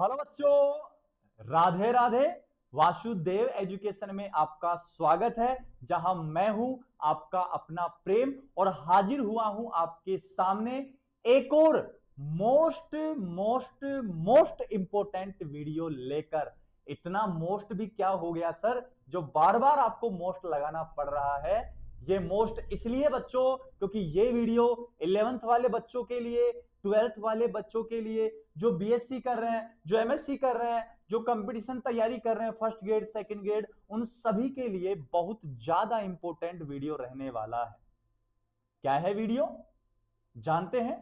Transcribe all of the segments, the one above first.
Hello बच्चों, Radhe Radhe. Vasudev education में आपका स्वागत है, जहां मैं हूं आपका अपना प्रेम और हाजिर हुआ हूं आपके सामने एक और most most most important video लेकर। इतना मोस्ट भी क्या हो गया सर, जो बार बार आपको मोस्ट लगाना पड़ रहा है। ये मोस्ट इसलिए बच्चों क्योंकि ये वीडियो 11th वाले बच्चों के लिए, 12th वाले बच्चों के लिए, जो बीएससी कर रहे हैं, जो एमएससी कर रहे हैं, जो कंपटीशन तैयारी कर रहे हैं, फर्स्ट ग्रेड सेकंड ग्रेड, उन सभी के लिए बहुत ज्यादा इंपॉर्टेंट वीडियो रहने वाला है। क्या है वीडियो जानते हैं,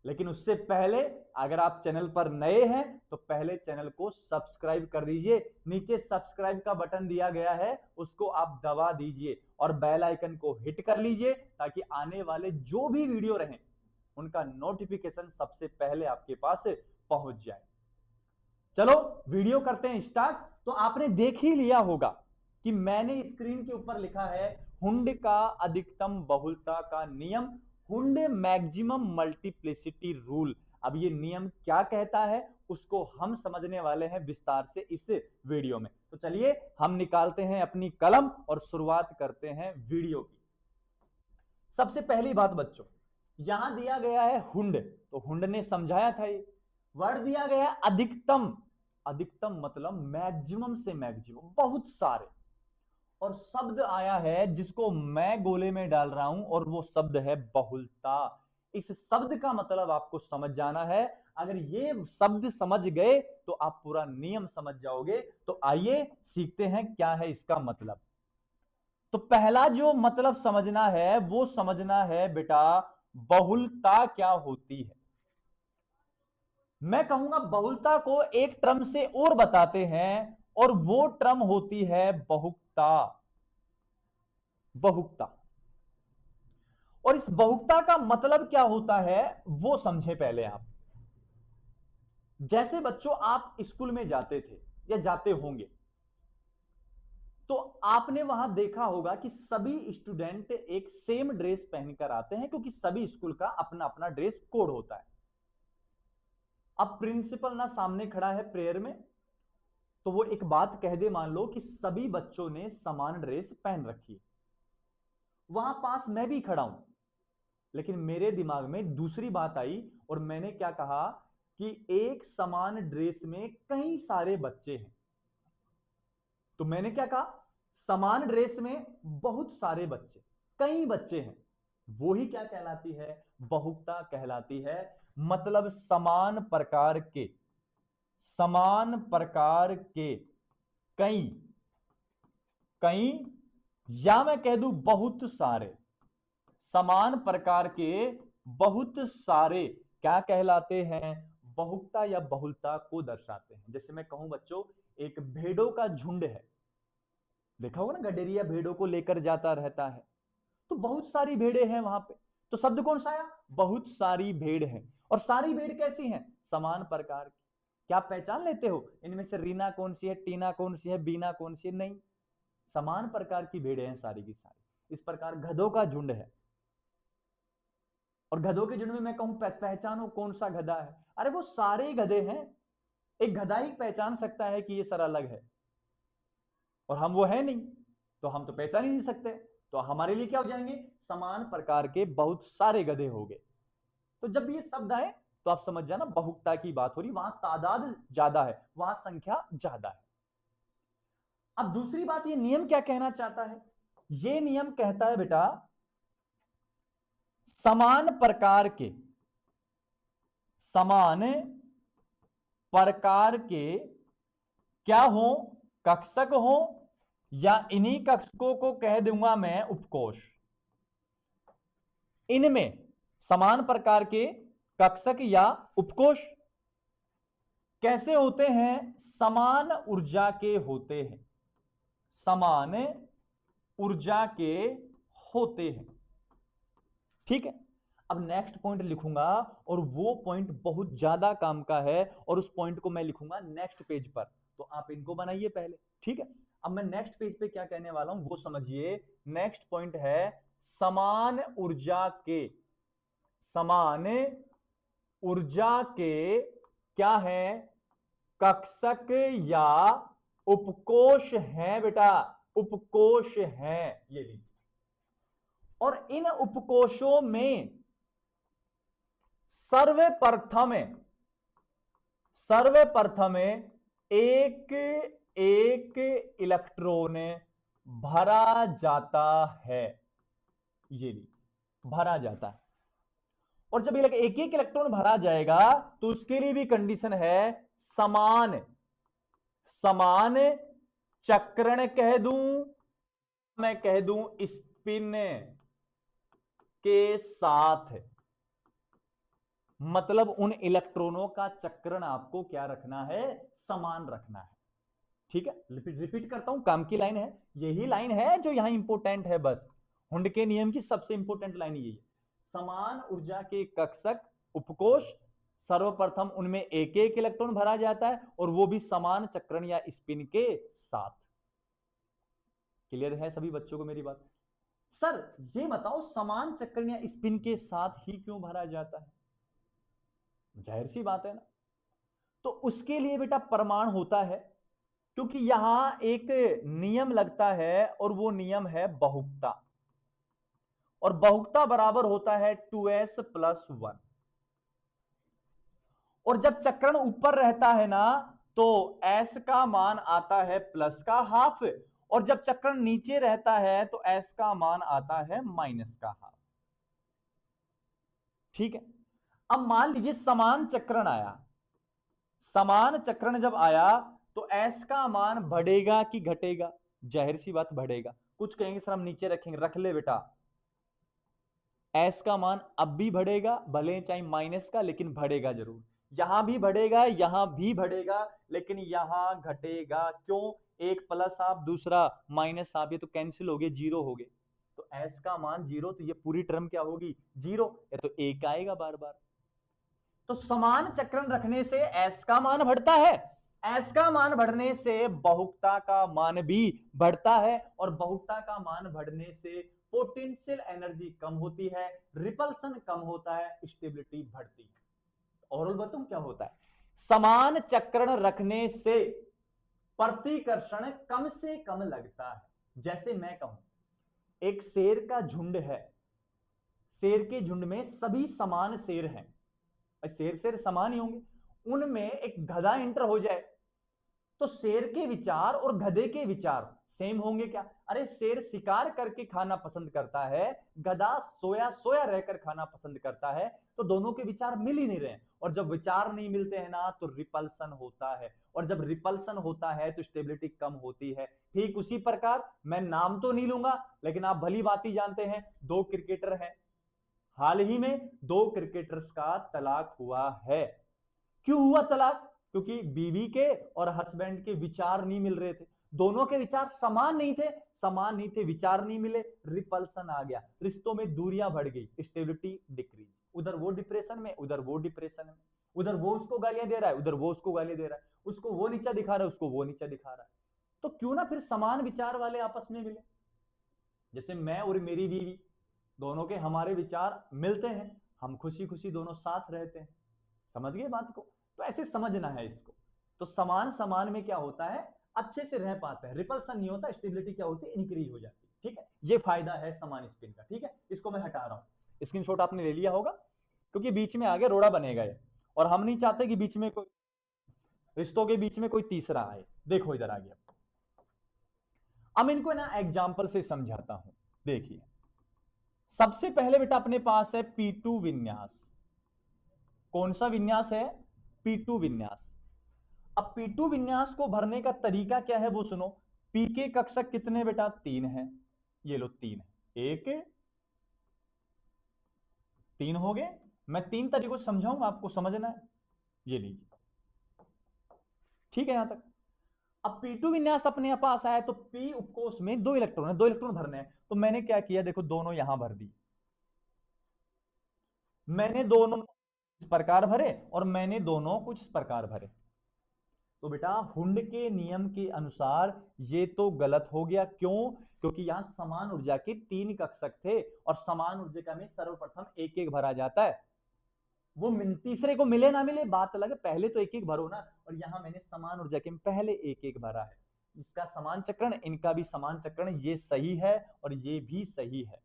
लेकिन उससे पहले अगर आप चैनल पर नए हैं तो पहले चैनल को सब्सक्राइब कर दीजिए। नीचे सब्सक्राइब का बटन दिया गया है, उसको आप दबा दीजिए और बेल आइकन को हिट कर लीजिए ताकि आने वाले जो भी वीडियो रहें उनका नोटिफिकेशन सबसे पहले आपके पास पहुंच जाए। चलो वीडियो करते हैं स्टार्ट। तो आपने देख ही लिया होगा कि मैंने स्क्रीन के ऊपर लिखा है हुंड का अधिकतम बहुलता का नियम, हुंड मैक्सिमम मल्टीप्लिसिटी रूल। अब ये नियम क्या कहता है उसको हम समझने वाले हैं विस्तार से इस वीडियो में। तो चलिए हम निकालते हैं अपनी कलम और शुरुआत करते हैं वीडियो की। सबसे पहली बात बच्चों, यहां दिया गया है हुंड, तो हुंड ने समझाया था ये वर्ड दिया गया है अधिकतम। अधिकतम मतलब मैक्सिमम से मैक्सिमम, बहुत सारे। और शब्द आया है जिसको मैं गोले में डाल रहा हूं और वो शब्द है बहुलता। इस शब्द का मतलब आपको समझ जाना है। अगर ये शब्द समझ गए तो आप पूरा नियम समझ जाओगे। तो आइए सीखते हैं क्या है इसका मतलब। तो पहला जो मतलब समझना है वो समझना है बेटा, बहुलता क्या होती है। मैं कहूंगा बहुलता को एक टर्म से और बताते हैं और वो टर्म होती है बहुकता। बहुकता। और इस बहुकता का मतलब क्या होता है वो समझे पहले आप। जैसे बच्चों आप स्कूल में जाते थे या जाते होंगे, तो आपने वहां देखा होगा कि सभी स्टूडेंट एक सेम ड्रेस पहनकर आते हैं क्योंकि सभी स्कूल का अपना अपना ड्रेस कोड होता है। अब प्रिंसिपल ना सामने खड़ा है प्रेयर में, तो वो एक बात कह दे, मान लो कि सभी बच्चों ने समान ड्रेस पहन रखी है। वहां पास मैं भी खड़ा हूं, लेकिन मेरे दिमाग में दूसरी बात आई और मैंने क्या कहा कि एक समान ड्रेस में कई सारे बच्चे हैं। तो मैंने क्या कहा, समान ड्रेस में बहुत सारे बच्चे, कई बच्चे हैं, वो ही क्या कहलाती है, बहुकता कहलाती है। मतलब समान प्रकार के, समान प्रकार के कई, कई, या मैं कह दूं बहुत सारे, समान प्रकार के बहुत सारे क्या कहलाते हैं, बहुकता या बहुलता को दर्शाते हैं। जैसे मैं कहूं बच्चों, एक भेड़ों का झुंड है, देखा होगा ना, गडेरिया भेड़ों को लेकर जाता रहता है, तो बहुत सारी भेड़ें हैं वहां पे। तो शब्द कौन सा आया, बहुत सारी भेड़ हैं। और सारी भेड़ कैसी हैं, समान प्रकार की। क्या आप पहचान लेते हो इनमें से रीना कौन सी है, टीना कौन सी है, बीना कौन सी है? नहीं, समान प्रकार की भेड़ें हैं सारी की सारी। इस प्रकार गधों का झुंड है, और गधों के झुंड में मैं कहूं पहचानो कौन सा गधा है, अरे वो सारे गधे हैं। एक गधा ही पहचान सकता है कि ये सर अलग है, और हम वो है नहीं, तो हम तो पहचान ही नहीं सकते। तो हमारे लिए क्या हो जाएंगे, समान प्रकार के बहुत सारे गधे हो गए। तो जब ये शब्द आए तो आप समझ जाना बहुकता की बात हो रही, वहां तादाद ज्यादा है, वहां संख्या ज्यादा है। अब दूसरी बात, ये नियम क्या कहना चाहता है, ये नियम कहता है बेटा, समान प्रकार के, समान प्रकार के क्या हो, कक्षक हो, या इन्हीं कक्षकों को कह दूंगा मैं उपकोष। इनमें समान प्रकार के कक्षक या उपकोष कैसे होते हैं, समान ऊर्जा के होते हैं, समान ऊर्जा के होते हैं। ठीक है, अब नेक्स्ट पॉइंट लिखूंगा और वो पॉइंट बहुत ज्यादा काम का है, और उस पॉइंट को मैं लिखूंगा नेक्स्ट पेज पर, तो आप इनको बनाइए पहले। ठीक है, अब मैं नेक्स्ट पेज पे क्या कहने वाला हूं वो समझिए। नेक्स्ट पॉइंट है समान ऊर्जा के, समान ऊर्जा के क्या है, कक्षक या उपकोष हैं बेटा, उपकोष हैं ये लीजिए। और इन उपकोषों में सर्वप्रथम एक एक इलेक्ट्रॉन भरा जाता है, ये ली भरा जाता है। और जब एक एक इलेक्ट्रॉन भरा जाएगा तो उसके लिए भी कंडीशन है समान चक्रण कह दूं, मैं कह दूं स्पिन के साथ, मतलब उन इलेक्ट्रॉनों का चक्रण आपको क्या रखना है, समान रखना है। ठीक है, रिपीट करता हूं, काम की लाइन है, यही लाइन है जो यहां इंपॉर्टेंट है। बस हुंड के नियम की सबसे इंपॉर्टेंट लाइन यही है, समान ऊर्जा के कक्षक उपकोष, सर्वप्रथम उनमें एक एक इलेक्ट्रॉन भरा जाता है और वो भी समान चक्रण या स्पिन के साथ। क्लियर है सभी बच्चों को मेरी बात? सर ये बताओ समान चक्रण या स्पिन के साथ ही क्यों भरा जाता है? जाहिर सी बात है ना। तो उसके लिए बेटा प्रमाण होता है, क्योंकि यहां एक नियम लगता है और वो नियम है बहुकता, और बहुकता बराबर होता है 2s + 1। और जब चक्रण ऊपर रहता है ना तो s का मान आता है प्लस का हाफ, और जब चक्रण नीचे रहता है तो s का मान आता है माइनस का हाफ। ठीक है, अब मान लीजिए समान चक्रण आया, समान चक्रण जब आया तो s का मान बढ़ेगा कि घटेगा? जाहिर सी बात बढ़ेगा। कुछ कहेंगे सर हम नीचे रखेंगे, रख ले बेटा, s का मान अब भी बढ़ेगा, भले चाहे माइनस का, लेकिन बढ़ेगा जरूर। यहां भी बढ़ेगा, यहां भी बढ़ेगा, लेकिन यहां घटेगा। क्यों? एक प्लस आप, दूसरा माइनस आप, ये तो कैंसिल हो गए, जीरो हो गए। तो s का मान जीरो, तो ये पूरी टर्म क्या होगी? जीरो। ये तो एक आएगा बार बार। तो समान चक्रण रखने से s का मान बढ़ता है, s का मान बढ़ने से बहुकता का मान भी बढ़ता है, और बहुकता का मान बढ़ने से पोटेंशियल एनर्जी कम होती है, रिपल्सन कम होता है, स्टेबिलिटी बढ़ती है। ओवरऑल बताऊं क्या होता है? समान चक्रण रखने से प्रतिकर्षण कम से कम लगता है। जैसे मैं कहूं एक शेर का झुंड है, शेर के झुंड में सभी समान शेर हैं, शेर समान ही होंगे, उनमें एक गधा एंटर हो जाए तो शेर के विचार और गधे के विचार सेम होंगे क्या? अरे शेर शिकार करके खाना पसंद करता है, गधा सोया सोया रहकर खाना पसंद करता है, तो दोनों के विचार मिल ही नहीं रहे। और जब विचार नहीं मिलते हैं ना तो रिपल्सन होता है, और जब रिपल्सन होता है तो स्टेबिलिटी कम होती है। ठीक उसी प्रकार, मैं नाम तो नहीं लूंगा लेकिन आप भली बात ही जानते हैं, दो क्रिकेटर हैं, हाल ही में दो क्रिकेटर्स का तलाक हुआ है। क्यों हुआ तलाक? क्योंकि बीवी के और हस्बैंड के विचार नहीं मिल रहे थे, दोनों के विचार समान नहीं थे, विचार नहीं मिले, रिपल्सन आ गया, रिश्तों में दूरियां बढ़ गई, स्टेबिलिटी डिक्रीज। उधर वो डिप्रेशन में, उधर वो डिप्रेशन में, उधर वो उसको गालियां दे रहा है, उधर वो उसको गाली दे रहा है, उसको वो नीचा दिखा रहा है, उसको वो नीचा दिखा रहा है। तो क्यों ना फिर समान विचार वाले आपस में मिले? जैसे मैं और मेरी बीवी, दोनों के हमारे विचार मिलते हैं, हम खुशी खुशी दोनों साथ रहते हैं। समझ गए बात को? तो ऐसे समझना है इसको। तो समान समान में क्या होता है, अच्छे से रह पाते हैं, रिपल्सन नहीं होता, स्टेबिलिटी क्या होती है, इंक्रीज हो जाती है। ठीक है, ये फायदा है समान स्पिन का। ठीक है, इसको मैं हटा रहा हूं, स्क्रीनशॉट आपने ले लिया होगा, क्योंकि बीच में आगे रोड़ा बनेगा ये, और हम नहीं चाहते कि बीच में कोई रिश्तों के बीच में कोई तीसरा आए। देखो इधर आ गया, अब इनको ना एग्जाम्पल से समझाता हूं। देखिए सबसे पहले बेटा अपने पास है P2 विन्यास। कौन सा विन्यास है? P2 विन्यास। अब P2 विन्यास को भरने का तरीका क्या है वो सुनो। P के कक्षक कितने बेटा? 3 है, ये लो 3 है, एक 3 हो गए। मैं 3 तरीकों से समझाऊंगा, आपको समझना है, ये लीजिए। ठीक है यहां तक। अब P2 विन्यास अपने पास आया तो P उपकोष में 2 इलेक्ट्रॉन है, 2 इलेक्ट्रॉन भरने हैं, तो मैंने क्या किया, देखो दोनों यहां भर दी, मैंने दोनों इस प्रकार भरे और मैंने दोनों कुछ इस प्रकार भरे। तो बेटा हुंड के नियम के अनुसार ये तो गलत हो गया। क्यों? क्योंकि यहां समान ऊर्जा के 3 कक्षक थे और समान ऊर्जा में सर्वप्रथम एक एक भरा जाता है। तीसरे को मिले ना मिले बात अलग है, पहले तो एक एक भरो ना। और यहां मैंने समान ऊर्जा के में पहले एक एक भरा है, इसका समान चक्रण, इनका भी समान चक्रण, ये सही है और ये भी सही है।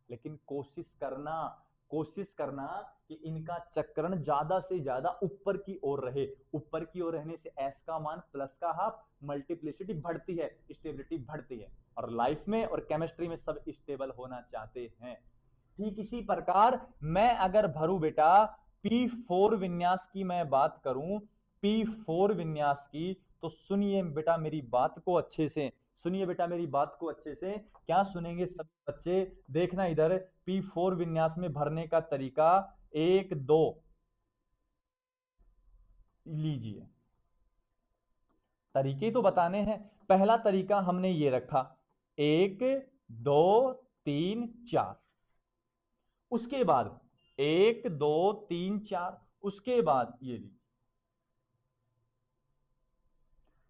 लेकिन कोशिश करना कि इनका चक्रण ज्यादा से ज्यादा ऊपर की ओर रहे। ऊपर की ओर रहने से एस का मान प्लस का हाफ, मल्टीप्लिसिटी बढ़ती है, स्टेबिलिटी बढ़ती है। और लाइफ में और केमिस्ट्री में सब स्टेबल होना चाहते हैं। ठीक इसी प्रकार मैं अगर भरूं बेटा P4 विन्यास की मैं बात करूं, P4 विन्यास की, तो सुनिए बेटा मेरी बात को अच्छे से, सुनिए बेटा मेरी बात को अच्छे से। क्या सुनेंगे सब बच्चे, देखना इधर। P4 विन्यास में भरने का तरीका 1 2 लीजिए, तरीके तो बताने हैं। पहला तरीका हमने ये रखा 1 2 3 4, उसके बाद 1 2 3 4, उसके बाद ये लीजिए।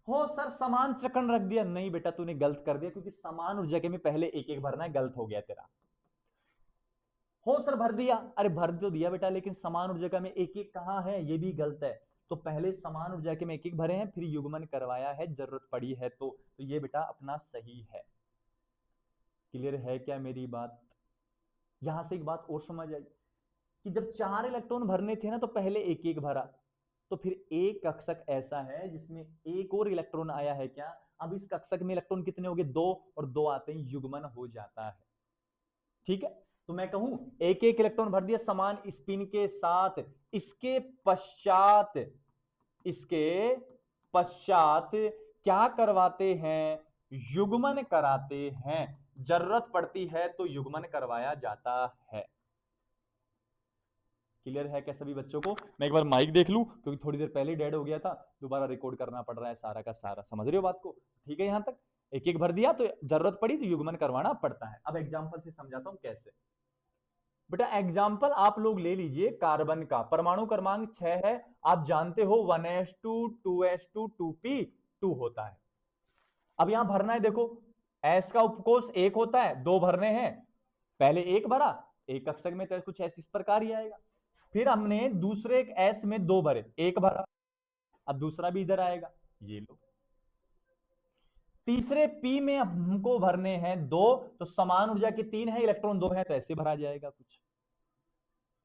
हो सर समान चक्रण रख दिया, नहीं बेटा तूने गलत कर दिया, क्योंकि समान ऊर्जा के में पहले एक एक भरना है, गलत हो गया तेरा। हो सर भर दिया, अरे भर तो दिया बेटा, लेकिन समान ऊर्जा का में एक एक कहां है, ये भी गलत है। तो पहले समान ऊर्जा के में एक एक भरे हैं, फिर युग्मन करवाया है, जरूरत पड़ी है तो ये बेटा अपना सही है। क्लियर है क्या मेरी बात? यहां से एक बात और समझ आई कि जब 4 इलेक्ट्रॉन भरने थे ना तो पहले एक एक भरा, तो फिर एक कक्षक ऐसा है जिसमें एक और इलेक्ट्रॉन आया है क्या? अब इस कक्षक में इलेक्ट्रॉन कितने हो गए? 2, और 2 आते ही युग्मन हो जाता है। ठीक है, तो मैं कहूं एक एक इलेक्ट्रॉन भर दिया समान स्पिन के साथ, इसके पश्चात क्या करवाते हैं? युग्मन कराते हैं। जरूरत पड़ती है तो युग्मन करवाया जाता है। क्लियर है क्या सभी बच्चों को? मैं एक बार माइक देख लूं, क्योंकि थोड़ी देर पहले डेड हो गया था, दोबारा रिकॉर्ड करना पड़ रहा है सारा का सारा। समझ रहे हो बात को? ठीक है, यहां तक एक एक भर दिया तो जरूरत पड़ी तो युग्मन करवाना पड़ता है। अब एग्जांपल से समझाता हूं कैसे। बेटा एग्जाम्पल आप लोग ले लीजिए, कार्बन का परमाणु क्रमांक 6 है। आप जानते हो 1s2 2s2 2p2 होता है। अब यहां भरना है, देखो एस का उपकोष एक होता है, दो भरने हैं, पहले एक भरा, एक कक्षक में तो कुछ ऐसे इस प्रकार ही आएगा। फिर हमने दूसरे एक एस में दो भरे, एक भरा, अब दूसरा भी इधर आएगा, ये लो। तीसरे पी में हमको भरने हैं दो, तो समान ऊर्जा की 3 है, इलेक्ट्रॉन 2 है, तो ऐसे भरा जाएगा कुछ।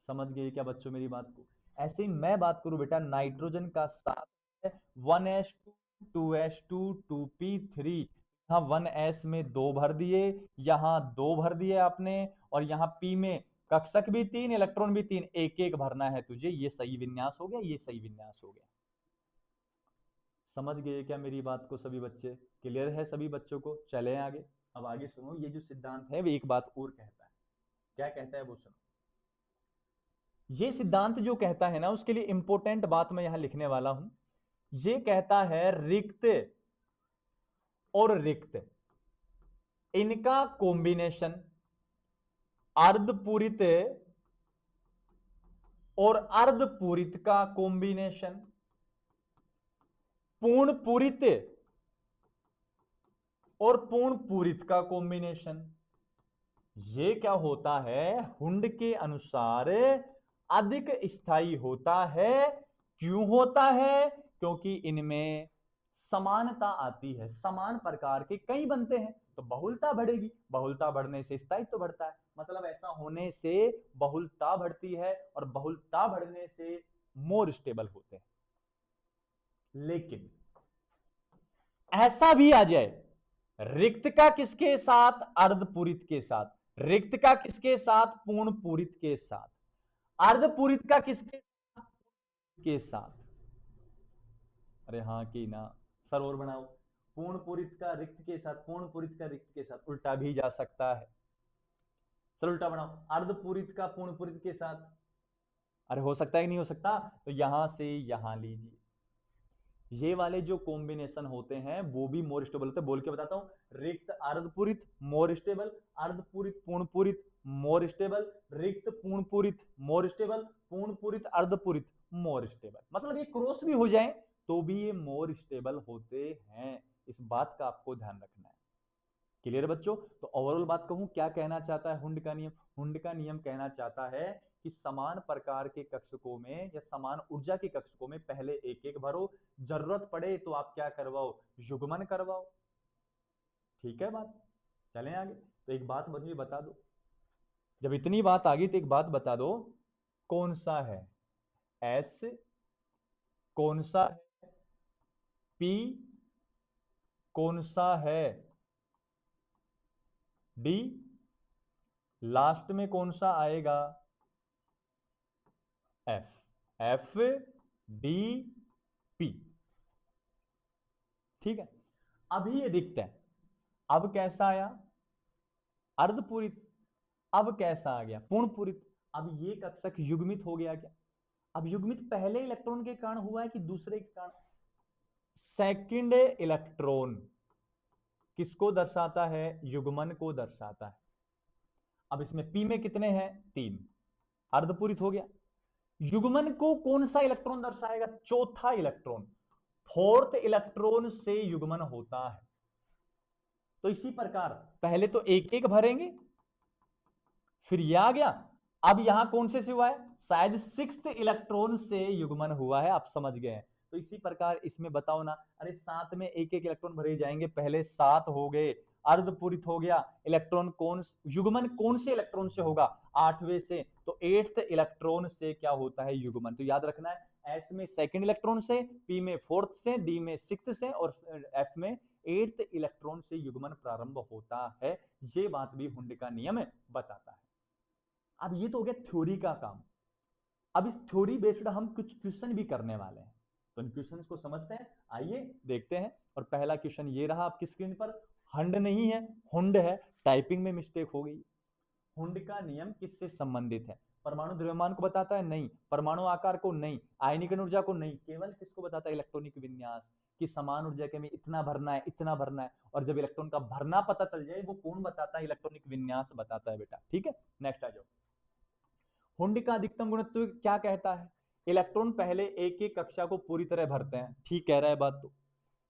समझ गए क्या बच्चों मेरी बात को? ऐसे ही मैं बात करूं बेटा नाइट्रोजन का साथ है 1s2 2s2 2p3, यहां 1s में दो भर दिए, यहां दो भर दिए आपने, और यहां p में कक्षक भी 3 इलेक्ट्रॉन भी 3, एक एक भरना है तुझे। ये सही विन्यास हो गया, ये सही विन्यास हो गया। समझ गए क्या मेरी बात को सभी बच्चे? क्लियर है सभी बच्चों को? चले आगे। अब आगे सुनो, ये जो सिद्धांत है वो एक बात और कहता है। क्या कहता है वो सुनो। ये सिद्धांत जो कहता है ना, उसके लिए इंपॉर्टेंट बात मैं यहां लिखने वाला हूं। ये कहता है रिक्त और रिक्त इनका कॉम्बिनेशन, अर्धपूरित और अर्धपूरित का कॉम्बिनेशन, पूर्ण पूरित और पूर्ण पूरित का कॉम्बिनेशन, ये क्या होता है? हुंड के अनुसार अधिक स्थायी होता है। क्यों होता है? क्योंकि इनमें समानता आती है, समान प्रकार के कई बनते हैं तो बहुलता बढ़ेगी, बहुलता बढ़ने से स्थायित्व बढ़ता है। मतलब ऐसा होने से बहुलता बढ़ती है, और बहुलता बढ़ने से मोर स्टेबल होते हैं। लेकिन ऐसा भी आ जाए रिक्त का किसके साथ? अर्धपूरित के साथ। रिक्त का किसके साथ? पूर्ण पूरित के साथ। अर्धपूरित का किसके के साथ? अरे हाँ कि ना सर, और बनाओ। पूर्ण पूरित का रिक्त के साथ, पूर्ण पूरित का रिक्त के साथ, उल्टा भी जा सकता है। सर उल्टा बनाओ, अर्धपूरित का पूर्ण पूरित के साथ। अरे हो सकता है कि नहीं हो सकता? तो यहां से यहां लीजिए, ये वाले जो कॉम्बिनेशन होते हैं वो भी मोर स्टेबल होते हैं। बोल के बताता हूं, रिक्त अर्धपूरित मोर स्टेबल, अर्धपूरित पूर्णपूरित मोर स्टेबल, रिक्त पूर्णपूरित मोर स्टेबल, पूर्णपूरित अर्धपूरित मोर स्टेबल। मतलब ये क्रॉस भी हो जाए तो भी ये मोर स्टेबल होते हैं। इस बात का आपको ध्यान रखना है। क्लियर बच्चों? तो ओवरऑल बात कहूं क्या कहना चाहता है हुंड का नियम? हुंड का नियम कहना चाहता है कि समान प्रकार के कक्षकों में या समान ऊर्जा के कक्षकों में पहले एक एक भरो, जरूरत पड़े तो आप क्या करवाओ, युग्मन करवाओ। ठीक है बात, चलें आगे। तो एक बात मुझे बता दो, जब इतनी बात आ गई तो एक बात बता दो, कौन सा है एस, कौन सा है पी, कौन सा है डी, लास्ट में कौन सा आएगा एफ, एफ डी पी। ठीक है, अभी ये दिखता है, अब कैसा आया अर्धपूरित, अब कैसा आ गया पूर्ण पूरित। अब ये कक्षक युग्मित हो गया क्या? अब युग्मित पहले इलेक्ट्रॉन के कारण हुआ है कि दूसरे के कारण? सेकंड इलेक्ट्रॉन किसको दर्शाता है, युग्मन को दर्शाता है। अब इसमें पी में कितने हैं, 3, अर्धपूरित हो गया। युग्मन को कौन सा इलेक्ट्रॉन दर्शाएगा, चौथा इलेक्ट्रॉन, फोर्थ इलेक्ट्रॉन से युग्मन होता है। तो इसी प्रकार पहले तो एक एक भरेंगे, फिर यह आ गया। अब यहां कौन से हुआ है, शायद 6th इलेक्ट्रॉन से युग्मन हुआ है, आप समझ गए हैं। तो इसी प्रकार इसमें बताओ ना, अरे 7 में एक एक इलेक्ट्रॉन भरे जाएंगे, पहले 7 हो गए, अर्धपूरित हो गया, इलेक्ट्रॉन कौन, युग्मन कौन से इलेक्ट्रॉन से होगा, 8वें से, तो 8th इलेक्ट्रॉन से क्या होता है, युग्मन। तो याद रखना है, एस में सेकंड इलेक्ट्रॉन से, पी में 4th से, डी में 6th से और एफ में 8th इलेक्ट्रॉन से युग्मन प्रारंभ होता है। ये बात भी हुंड का नियम बताता है। अब ये तो हो गया थ्योरी का काम। अब इस थ्योरी बेस्ड हम कुछ क्वेश्चन भी करने वाले हैं, तो इन क्वेश्चंस को समझते हैं, आइए देखते हैं। और पहला क्वेश्चन ये रहा आपकी स्क्रीन पर, हंड नहीं है, हुंड है, टाइपिंग में मिस्टेक हो गई। हुंड का नियम किससे संबंधित है, परमाणु द्रव्यमान को बताता है, नहीं, परमाणु आकार को नहीं, आयनीकरण ऊर्जा को नहीं, केवल किसको बताता है, इलेक्ट्रॉनिक विन्यास, कि समान ऊर्जा के में इतना भरना है, इतना भरना है। और जब इलेक्ट्रॉन का भरना पता चल जाए, वो कौन बताता है, इलेक्ट्रॉनिक विन्यास बताता है बेटा। ठीक है, नेक्स्ट आ जाओ। हुंड का अधिकतम गुणत्व क्या कहता है, इलेक्ट्रॉन पहले एक एक कक्षा को पूरी तरह भरते हैं, ठीक कह रहा है बात। तो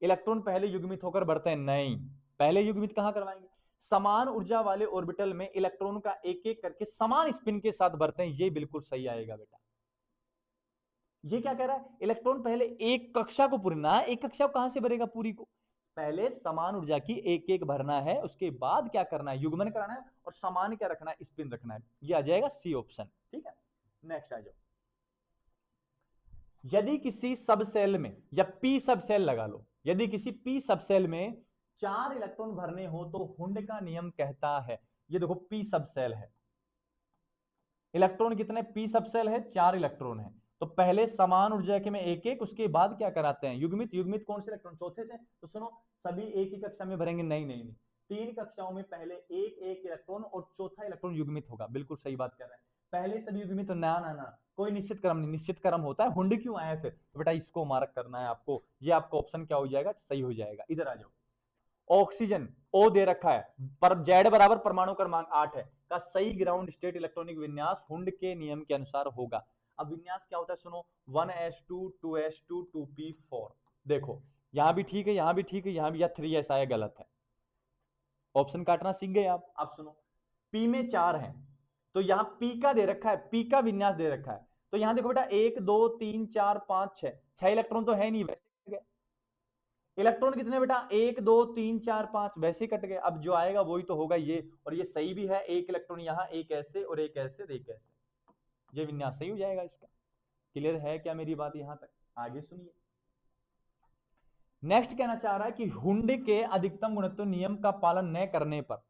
इलेक्ट्रॉन पहले युग्मित होकर भरते हैं, नहीं, पहले युग्मित कहां करवाएंगे, समान ऊर्जा वाले ऑर्बिटल में इलेक्ट्रॉन का एक एक करके समान स्पिन के साथ भरते हैं, ये बिल्कुल सही आएगा बेटा। ये क्या कह रहा है, इलेक्ट्रॉन पहले एक कक्षा को पूरी, ना एक कक्षा को कहां से भरेगा पूरी को, पहले समान ऊर्जा की एक एक भरना है, उसके बाद क्या करना है, युग्मन कराना है, और समान क्या रखना है, स्पिन रखना है। ये आ जाएगा सी ऑप्शन। ठीक है, नेक्स्ट आ जाओ। यदि किसी सब सेल में, या पी सब सेल लगा लो, यदि किसी पी सब सेल में 4 इलेक्ट्रॉन भरने हो तो हुंड का नियम कहता है, ये देखो पी सब सेल है, इलेक्ट्रॉन कितने, पी सब सेल है 4 इलेक्ट्रॉन है, तो पहले समान ऊर्जा के में एक एक, उसके बाद क्या कराते हैं, युग्मित। युग्मित कौन से इलेक्ट्रॉन, चौथे से। तो सुनो, सभी एक ही कक्षा में भरेंगे, नहीं नहीं नहीं, 3 कक्षाओं में पहले एक एक इलेक्ट्रॉन और चौथा इलेक्ट्रॉन युग्मित होगा, बिल्कुल सही बात कर रहे हैं। पहले सभी युग्मित, तो ना ना ना, कोई निश्चित क्रम नहीं, निश्चित क्रम होता है, हुंड क्यों आया फिर, तो बेटा इसको मार्क करना है आपको, ये आपका ऑप्शन क्या हो जाएगा, सही हो जाएगा। इधर आ जाओ, ऑक्सीजन ओ दे रखा है, पर जेड बराबर परमाणु क्रमांक 8 है, का सही ग्राउंड स्टेट इलेक्ट्रॉनिक विन्यास हुंड के नियम के अनुसार होगा। अब विन्यास क्या होता है, सुनो, 1s2 2s2 2p4, देखो यहां भी ठीक है, यहां भी ठीक है, यहां भी, या 3s आया, गलत है, ऑप्शन काटना सीख गए आप। अब सुनो, पी में 4 है, तो यहां पी का दे रखा है, पी का विन्यास दे रखा है, तो यहां देखो बेटा 1 2 3 4 5 6 इलेक्ट्रॉन तो है नहीं, वैसे इलेक्ट्रॉन कितने बेटा, 1 2 3 4 5, वैसे कट गए। अब जो आएगा वही तो होगा ये, और ये सही भी है, एक इलेक्ट्रॉन यहां, एक ऐसे और एक ऐसे और एक ऐसे, ये विन्यास सही हो जाएगा इसका। क्लियर है क्या मेरी बात यहां तक, आगे सुनिए। नेक्स्ट कहना चाह रहा है कि हुंड के अधिकतम गुणत्व नियम का पालन न करने पर,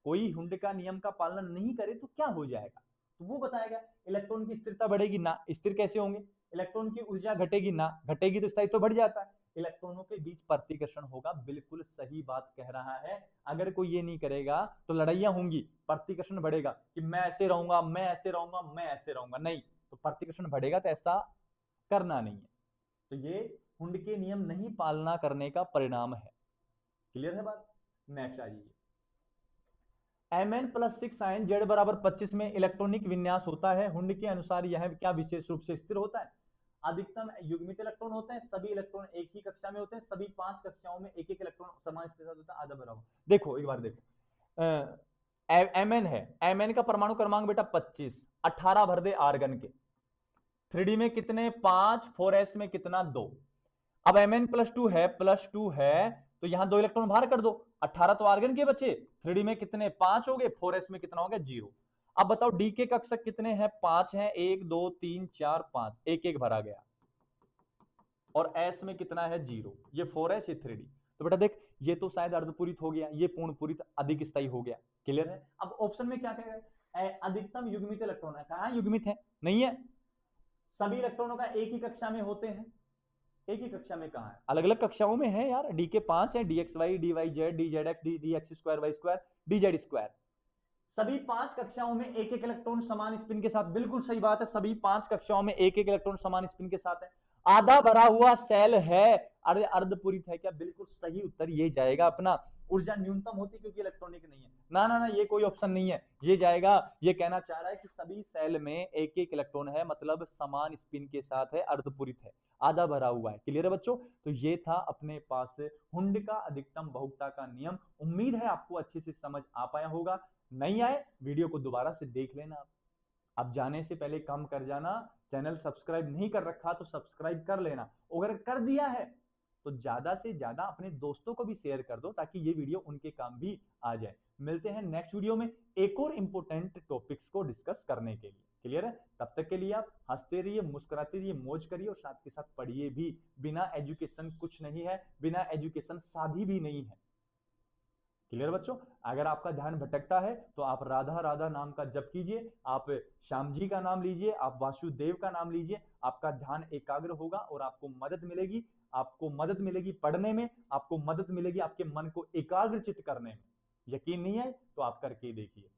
कोई हुंड का नियम का पालन नहीं करे तो क्या हो जाएगा, तो वो बताएगा, इलेक्ट्रॉन की स्थिरता बढ़ेगी ना, स्थिर कैसे होंगे, इलेक्ट्रॉन की ऊर्जा घटेगी ना, घटेगी तो स्थायित्व बढ़ जाता है, इलेक्ट्रॉनों के बीच प्रतिकर्षण होगा, बिल्कुल सही बात कह रहा है। अगर कोई ये नहीं करेगा तो लड़ाइयां होंगी, प्रतिकर्षण बढ़ेगा, कि मैं ऐसे रहूंगा, मैं ऐसे रहूंगा, मैं ऐसे रहूंगा, नहीं, तो प्रतिकर्षण बढ़ेगा, तो ऐसा करना नहीं है। तो ये हुंड के नियम नहीं पालना करने का परिणाम है। क्लियर है बात, नेक्स्ट आ जाइए। Mn+6 आयन जेड बराबर 25 में इलेक्ट्रॉनिक विन्यास होता है, हुंड के अनुसार यह क्या विशेष रूप से स्थिर होता है, अधिकतम युग्मित इलेक्ट्रॉन होते हैं, सभी इलेक्ट्रॉन एक ही कक्षा में होते हैं, सभी 5 कक्षाओं में एक एक इलेक्ट्रॉन समान स्थिति होता है, आधा बराबर। देखो एक बार देखो, Mn है, Mn का परमाणु क्रमांक बेटा 25, 18 भर दे आर्गन के। 3D में कितने 5, 4s में कितना 2। अब Mn +2 है, +2 है तो यहां 2 इलेक्ट्रॉन बाहर कर दो, 18 तो आर्गन के बचे, 3D में कितने 5 हो गए, 4s में कितना हो गया 0। अब बताओ डी के कक्षक कितने हैं, 5 हैं, 1 2 3 4 5, एक एक भरा गया, और s में कितना है 0, ये 4s ये 3D। तो बेटा देख ये तो शायद अर्धपूरित हो गया, ये पूर्णपूरित अधिक स्थायी हो गया। क्लियर है। अब ऑप्शन में क्या कहेगा, अधिकतम युग्मित इलेक्ट्रॉन है, कहां युग्मित है, नहीं है। सभी इलेक्ट्रॉनों का एक ही कक्षा में होते हैं, एक ही कक्षा में कहां है, अलग अलग कक्षाओं में है यार। डी के 5 है, dxy dy z dz dx2 y2 dz2, सभी 5 कक्षाओं में एक एक इलेक्ट्रॉन समान स्पिन के साथ। बिल्कुल सही बात है, सभी 5 कक्षाओं में एक एक इलेक्ट्रॉन समान स्पिन के साथ है। आधा भरा हुआ सेल है, अरे अर्धपूरित है क्या, बिल्कुल सही उत्तर ये जाएगा अपना। ऊर्जा न्यूनतम होती क्योंकि इलेक्ट्रॉनिक नहीं है, ना ना ना ये कोई ऑप्शन नहीं है, ये जाएगा। ये कहना चाह रहा है कि सभी सेल में एक एक इलेक्ट्रॉन है, मतलब समान स्पिन के साथ है, अर्धपूरित है, आधा भरा हुआ है। क्लियर है बच्चों। तो ये था अपने पास हुंड का अधिकतम बहुलकता का नियम। उम्मीद है आपको अच्छे से समझ आ पाया होगा। नहीं आए वीडियो को दोबारा से देख लेना। अब जाने से पहले काम कर जाना, चैनल सब्सक्राइब नहीं कर रखा तो सब्सक्राइब कर लेना, अगर कर दिया है तो ज्यादा से ज्यादा अपने दोस्तों को भी शेयर कर दो ताकि ये वीडियो उनके काम भी आ जाए। मिलते हैं नेक्स्ट वीडियो में एक और इंपॉर्टेंट टॉपिक्स को डिस्कस करने के लिए। क्लियर है। तब तक के लिए आप हंसते रहिए, मुस्कुराते रहिए, मौज करिए और साथ के साथ पढ़िए भी। बिना एजुकेशन कुछ नहीं है, बिना एजुकेशन शादी भी नहीं है। क्लियर बच्चों। अगर आपका ध्यान भटकता है तो आप राधा राधा नाम का जप कीजिए, आप श्याम जी का नाम लीजिए, आप वासुदेव का नाम लीजिए, आपका ध्यान एकाग्र होगा और आपको मदद मिलेगी। आपको मदद मिलेगी पढ़ने में, आपको मदद मिलेगी आपके मन को एकाग्रचित करने में। यकीन नहीं है तो आप करके देखिए।